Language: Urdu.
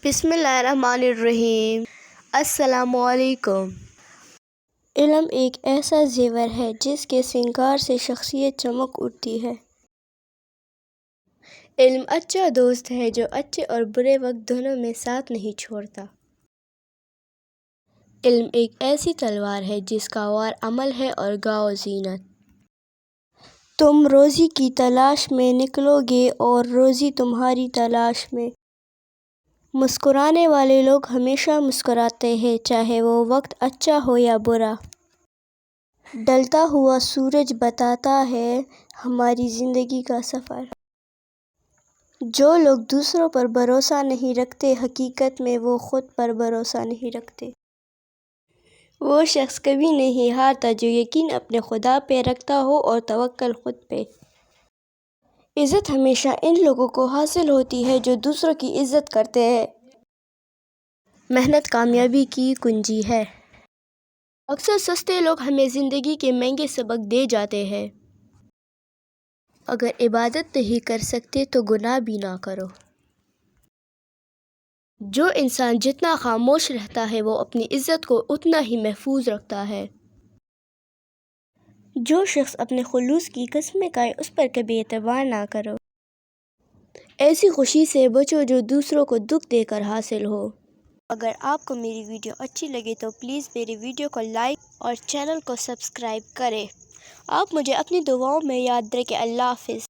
بسم اللہ الرحمن الرحیم۔ السلام علیکم۔ علم ایک ایسا زیور ہے جس کے سنگار سے شخصیت چمک اٹھتی ہے۔ علم اچھا دوست ہے جو اچھے اور برے وقت دونوں میں ساتھ نہیں چھوڑتا۔ علم ایک ایسی تلوار ہے جس کا وار عمل ہے اور گاؤ زینت۔ تم روزی کی تلاش میں نکلو گے اور روزی تمہاری تلاش میں۔ مسکرانے والے لوگ ہمیشہ مسکراتے ہیں چاہے وہ وقت اچھا ہو یا برا۔ ڈھلتا ہوا سورج بتاتا ہے ہماری زندگی کا سفر۔ جو لوگ دوسروں پر بھروسہ نہیں رکھتے حقیقت میں وہ خود پر بھروسہ نہیں رکھتے۔ وہ شخص کبھی نہیں ہارتا جو یقین اپنے خدا پہ رکھتا ہو اور توکل خود پہ۔ عزت ہمیشہ ان لوگوں کو حاصل ہوتی ہے جو دوسروں کی عزت کرتے ہیں۔ محنت کامیابی کی کنجی ہے۔ اکثر سستے لوگ ہمیں زندگی کے مہنگے سبق دے جاتے ہیں۔ اگر عبادت نہیں کر سکتے تو گناہ بھی نہ کرو۔ جو انسان جتنا خاموش رہتا ہے وہ اپنی عزت کو اتنا ہی محفوظ رکھتا ہے۔ جو شخص اپنے خلوص کی قسمیں کھائے اس پر کبھی اعتبار نہ کرو۔ ایسی خوشی سے بچو جو دوسروں کو دکھ دے کر حاصل ہو۔ اگر آپ کو میری ویڈیو اچھی لگے تو پلیز میری ویڈیو کو لائک اور چینل کو سبسکرائب کریں۔ آپ مجھے اپنی دعاؤں میں یاد رکھیں۔ اللہ حافظ۔